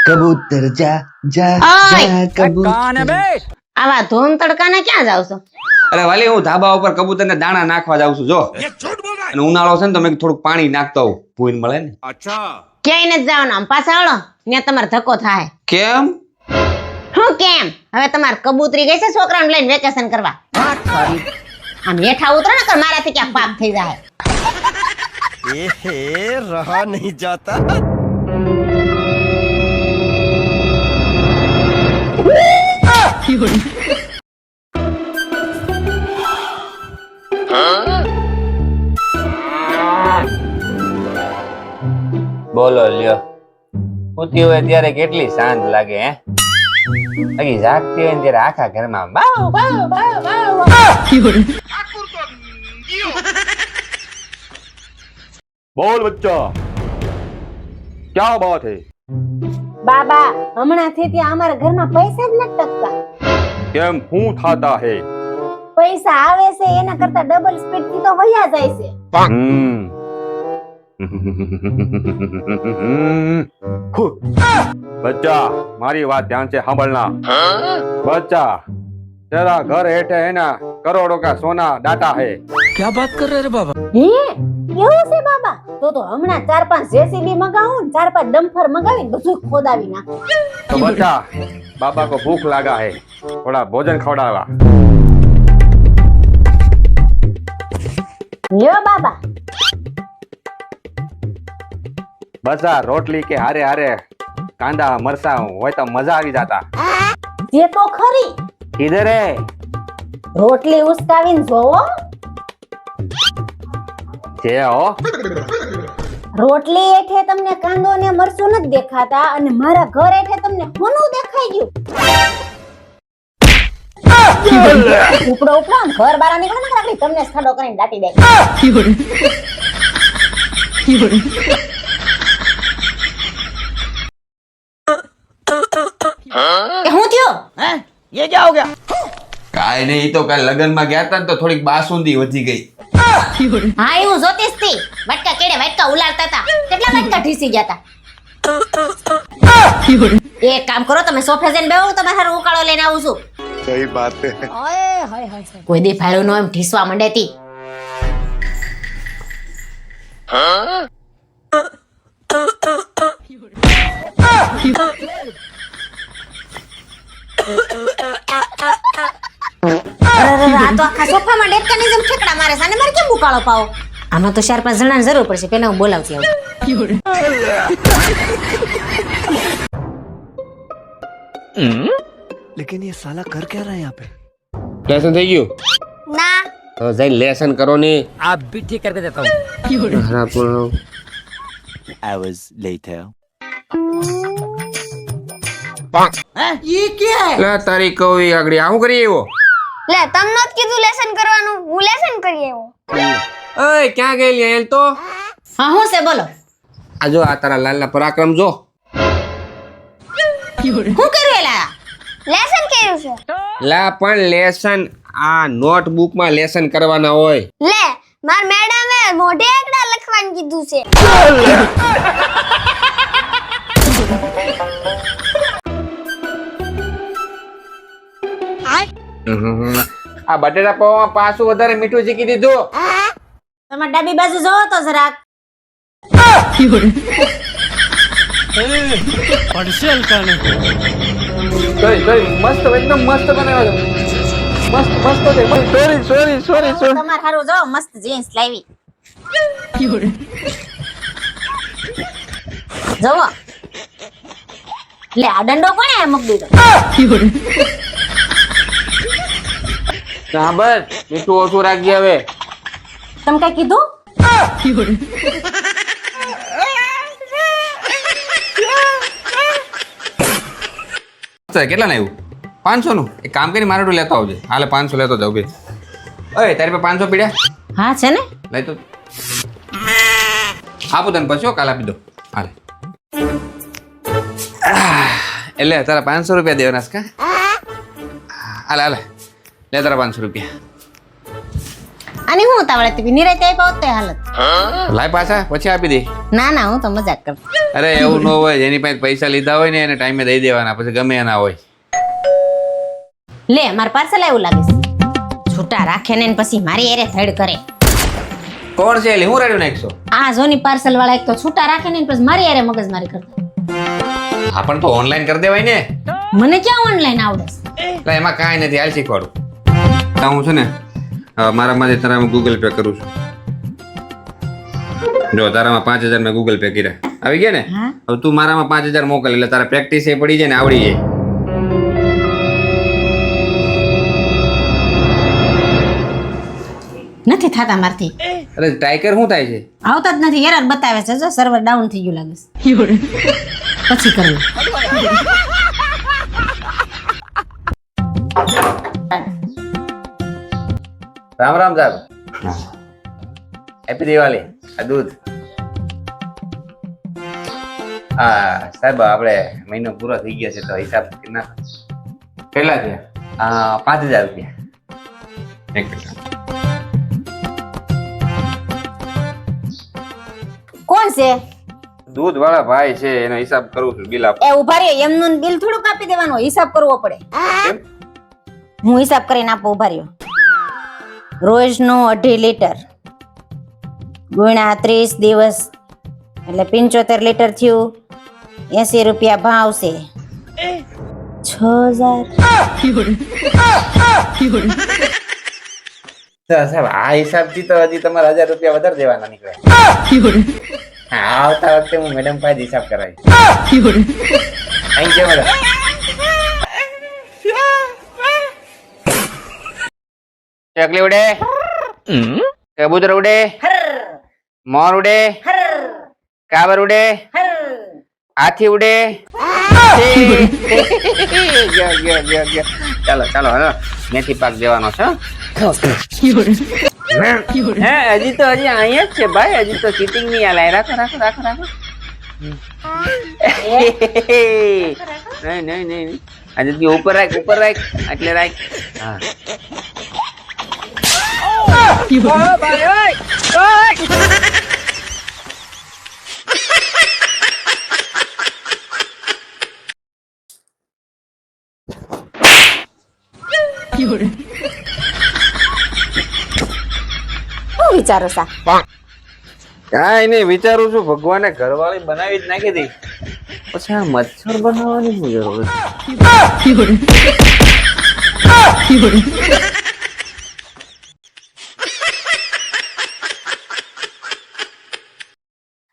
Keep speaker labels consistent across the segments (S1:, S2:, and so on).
S1: કબૂતર જા જા જા કબૂતર.
S2: આવા ધોમ તડકાને ક્યાં જાવ છો?
S1: અરે વાલી હું ધાબા ઉપર કબૂતરને દાણા નાખવા જાઉં છું જો. અને ઉનાળો છે ને તો મેં થોડુંક પાણી નાખતો હોઉં ભૂઈન મળે ને.
S2: ક્યાંય નથી જવાનું, આમ પાછા આવડો ત્યાં તમારે ધક્કો થાય.
S1: કેમ?
S2: હું કેમ? હવે તમારે કબૂતરી ગઈ છે છોકરાને લઈને વેકેશન કરવા. આમ હેઠા ઉતરો ને કર મારાથી ક્યાંક પાપ થઈ જાય.
S3: रहा नहीं जाता।
S4: બોલો લ્યો, ઉતી હોય ત્યારે કેટલી શાંત લાગે હે? બાકી જાગતી હોય ને ત્યારે આખા ઘરમાં બાવ બાવ બાવ બાવ.
S5: बोल बच्चा क्या बात है?
S2: બાબા હમણાંથી ત્યાં અમારા ઘરમાં પૈસા જ નથી ટકતા.
S5: કેમ હું થાતા है?
S2: પૈસા આવે છે એના કરતા ડબલ સ્પીડ થી તો વયા જાય છે.
S5: बच्चा मारी बात ध्यान से सांभलना। बच्चा तेरा घर हेठे है ना करोड़ों का सोना डाटा है।
S3: क्या बात कर रहे रे बाबा?
S2: હે એવું છે બાબા? તો હમણાં 4-5 જેસીબી મગાવું ને 4-5 ડમ્પર મગાવીને બધું ખોદાવી નાખું.
S5: तो बच्चा बाबा को भूख लगा है, थोड़ा भोजन खवड़ावा।
S2: લ્યો બાબા.
S5: बच्चा रोटली के हारे हारे कांदा मरसा હોય તો મજા આવી જાતા।
S2: જે તો ખરી
S5: किधर है?
S2: રોટલી ઉસકાવીને જોવો.
S5: જે હો
S2: રોટલી એઠે તમને કાંદો ને મરચું નથી દેખાતા અને મારા ઘર એઠે તમને હોનું દેખાઈ ગયું. ઉપડો ઉપડો ઘર બહાર નીકળો ને રાખડી તમને સ્થળો કરીને દાટી દે. હું થયો?
S3: ये क्या हो गया?
S1: કાઈ નહીં, ઈ તો કાલ લગનમાં ગયા હતા ને તો થોડીક બાસુંદી વધી ગઈ.
S2: હા એવું જોતીસ થી વટકા કેડે વટકા ઉલાળતા હતા. કેટલા વટકા ઢીસી ગયા હતા. એક કામ કરો તમે સોફે જઈને બેહો, તમારે હારું ઉકાળો લઈને આવું છું.
S6: सही बात है।
S2: ઓય હાય હાય કોઈ દી ફાળું નો એમ ઢીસવા માંડેતી. આ તો આખા સોફામાં ડેટકાની જેમ ઠેકડા મારે છે. આને મારે કેમ ઉકાળો પાવો? આમાં તો 4-5 જણાની જરૂર પડશે. પેલા હું બોલાવતી આવું.
S3: लेकिन ये साला कर क्या रहा है यहाँ पे?
S4: લેસન થઈ ગયું?
S2: ના
S4: તો જઈ લેસન કરો ને.
S3: आप भी ठीक करके देता हूँ। Hours later.
S2: ये क्या है?
S4: લા તારી કવી આગળી આવું કરી આવ્યો?
S7: લે તમને જ કીધું લેસન કરવાનું, હું લેસન કરી આવ્યો.
S4: ઓય ક્યાં ગયેલી એલ તો?
S2: હા હું છે બોલો.
S4: આ જો આ તારા લાલના પરાક્રમ જો.
S2: હું કર્યું એલા?
S7: લેસન કર્યું છે.
S4: લા પણ લેસન આ નોટબુક માં લેસન કરવાના હોય.
S7: લે માર મેડમે મોઢે આંકડા લખવાનું કીધું છે.
S4: આ બટેટા પૌવામાં પાછું વધારે મીઠું શીખી દીધું.
S2: તમારી ડાબી બાજુ જોવો તો જરાક.
S4: સોરી મસ્ત એકદમ મસ્ત બનાવ્યો છે. મસ્ત મસ્ત છે. સોરી
S2: તમારે હારું જો મસ્ત જીન્સ લાવી. જોવો લે આ દંડો કોણે મૂકી દીધો?
S4: હા બસ મીઠું ઓછું રાખજે હવે.
S2: તમે કઈ કીધું?
S1: કેટલા ના આવ્યું? 500 નું? એક કામ કરી મારું લેતો આવજે. હાલે 500 લેતો જાવ બે. ઓય તારી પાસે 500 પીડ્યા?
S2: હા છે ને.
S1: લઈ તો આપું તને પછી કાલ આપી દો. હાલે એટલે તારા 500 રૂપિયા દેવાના છે કા? હાલે હાલે લે તારા 500 રૂપિયા.
S2: અને હું તાવડે તી નિરાતે આપ્યા હોત તો હાલત.
S1: લાય પાછા પછી આપી દે.
S2: ના ના હું તો મજાક કરતો.
S1: અરે એવું ન હોય, જેની પાસે પૈસા લીધા હોય ને એને ટાઈમે દઈ દેવાના, પછી ગમે એના હોય.
S2: લે માર પાર્સલ આવ્યું લાગે છે. છૂટા રાખે ને પછી મારી એરે થડ કરે.
S1: કોણ છે એટલે હું રેડ્યું નાખશો?
S2: આ જોની પાર્સલ વાળા એક તો છૂટા રાખે ને પછી મારી એરે મગજમારી કરતા.
S1: હા પણ તો ઓનલાઈન કરી દેવાય ને.
S2: મને ક્યાં ઓનલાઈન આવડે છે?
S1: એટલે એમાં કાંઈ નથી, હાલ શીખવાડું. હું છે ને મારામાંથી તારામાં ગૂગલ પે કરું છું. જો તારામાં 5000 મેં ગૂગલ પે કર્યા, આવી ગયા ને.
S2: હા.
S1: હવે તું મારામાં 5000 મોકલ, એટલે તારા પ્રેક્ટિસ એ પડી જાય ને આવડી જાય.
S2: નથી થતા મારથી.
S1: અરે ટ્રાય કર, શું થાય છે?
S2: આવતા જ નથી, એરર બતાવે છે. જો સર્વર ડાઉન થઈ ગયું લાગે છે. પછી કરું.
S1: રામ રામ સાહેબ. હેપી દિવાળી. આ દૂધ. હા સાહેબ, આપણે મહિનો પૂરો થઈ ગયો છે તો હિસાબ કરી નાખો. કેટલા છે? 5000 રૂપિયા. એક મિનિટ.
S2: કોણ છે?
S1: દૂધ વાળા ભાઈ છે, એનો હિસાબ કરું છું. બિલ આપો.
S2: એ ઉભા રહ્યો, એમનું બિલ થોડું કાપી દેવાનું, હિસાબ કરવો પડે.
S1: કેમ?
S2: હું હિસાબ કરીને આપો. ઉભા રહ્યો. રોજનો 2.5 લીટર ગુણ્યા 30 દિવસ એટલે 75 લીટર થયું. 80 રૂપિયા ભાવ છે. 6000.
S1: સાહેબ આ હિસાબથી તો હજી તમારે 1000 રૂપિયા વધારે દેવાના નીકળે. હા, આવતા વખતે હું મેડમ પાસે હિસાબ કરાવીશ. અહીં છે મેડમ. ચકલી ઉડે, કબૂતર ઉડે, મોર ઉડે, કાબર ઉડે, હાથી ઉડે. ગયો, ગયો, ગયો, ગયો. ચાલો ચાલો હાલો, મેથી પાક દેવાનો છે. હે હજી તો અહીંયા જ છે ભાઈ, હજી તો સીટિંગ નહીં આલાય. રાખો રાખો રાખો રાખો. નહીં નહીં નહીં, આજે તું ઉપર રાખ, ઉપર રાખ, એટલે રાખ. હા.
S2: શું વિચારો સા?
S1: કાંઈ નહીં, વિચારું છું ભગવાને ઘરવાળી બનાવી જ નાખી હતી, પછી આ મચ્છર બનાવવાની શું જરૂર હતી?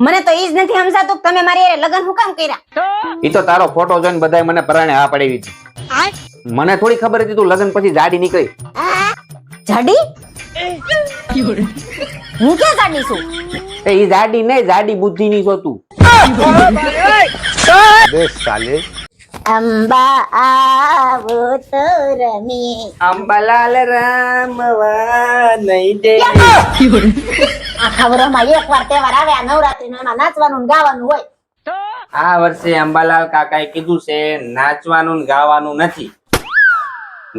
S2: મને તો ઈ જ નથી સમજાતું કે તમે મારી હારે લગ્ન હું કામ કર્યા?
S1: ઈ તો તારો ફોટો જોઈને બધાય મને પરાણે હા પડી હતી. મને થોડી ખબર હતી તું લગ્ન પછી જાડી નીકળી.
S2: જાડી? હું ક્યાં જાડી છું?
S1: એ ઈ જાડી નહીં, જાડી બુદ્ધિની છો તું. બે સાલે.
S2: અંબા આવો તો રમીએ.
S1: અંબાલાલ રામવા નહીં દે.
S2: આખા વરસમાં એકવાર તહેવાર આવે, આ નવરાત્રીનો, એમાં નાચવાનું ને ગાવાનું હોય.
S1: આ વર્ષે અંબાલાલ કાકાએ કીધું છે નાચવાનું ને ગાવાનું નથી,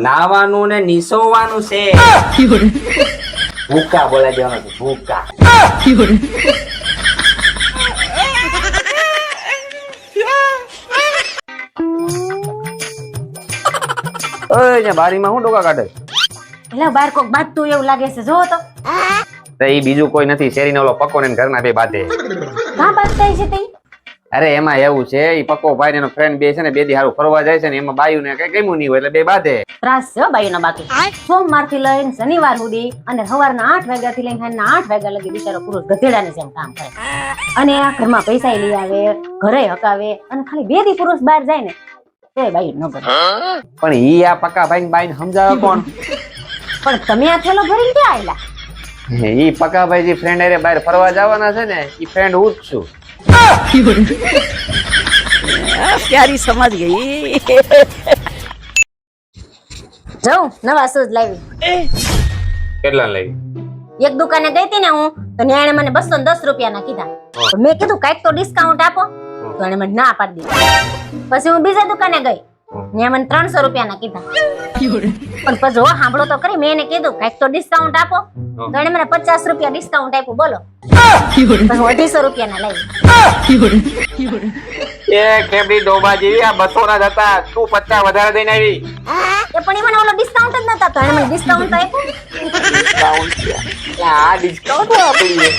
S1: નાવાનું ને નિસોવાનું છે. ભૂકા બોલાઈ દેવાનો છે, ભૂકા. ઓય બારીમાં હું ડોકા કાઢે?
S2: એટલે બાર કોક બાંધતું એવું લાગે છે, જોવો તો.
S1: તો ઈ બીજું કોઈ નથી, શેરીનો ઓલો પકો ને ઘરના બે બાધે.
S2: કાં બાંધતા છે તે?
S1: અરે એમાં એવું છે, ઈ પકો ભાઈ ને એનો ફ્રેન્ડ બે છે ને, બે દી હારું ફરવા જાય છે ને, એમાં બાયું ને કઈ ગમ્યું નહીં હોય એટલે બે બાધે.
S2: ત્રાસ છે બાયુના બાકી. સોમવાર થી લઈને શનિવાર સુધી અને સવારના 8 વાગ્યા થી લઈને સાંજના 8 વાગ્યા લગી બિચારો પુરુષ ગધેડાની જેમ કામ કરે, અને આ ઘરમાં પૈસા લઈ આવે, ઘરે હકાવે, અને ખાલી 2 દી પુરુષ બહાર જાય ને તો બાયું ન ગમે.
S1: પણ ઈ આ પકા ભાઈ બાઈને સમજાવે કોણ?
S2: પણ તમે આ થેલો ભરીને ક્યાં આયલા?
S1: ઈ પકા ભાઈ જે ફ્રેન્ડ હારે બહાર ફરવા જવાના છે ને, ઈ ફ્રેન્ડ હું જ છું.
S3: प्यारी समझ गई.
S2: જાઉં નવા શૂઝ લાવી.
S1: કેટલા લઈ?
S2: એક દુકાને ગઈ હતી ને હું, તો ન્યાણે મને 210 રૂપિયાના કીધા. તો મેં કીધું કાંઈક તો ડિસ્કાઉન્ટ આપો, તો એને મને ના પાડી દીધી. પછી હું બીજા દુકાને ગઈ, ને મને 300 રૂપિયાના કીધા પણ પછી જો સાંભળો તો ખરી મેં એને કીધું કઈક તો ડિસ્કાઉન્ટ આપો તો એને મને 50 રૂપિયા ડિસ્કાઉન્ટ આપ્યું બોલો પછી 250 રૂપિયાના લઈ
S4: એ કેબડી ડોબા જેવી આ 200 ના જ હતા તું 50 વધારે દઈને આવી
S2: એ પણ એ મને ઓલો ડિસ્કાઉન્ટ જ નતા તો એને મને ડિસ્કાઉન્ટ તો આપ્યું
S4: ડિસ્કાઉન્ટ આ ડિસ્કાઉન્ટ આપી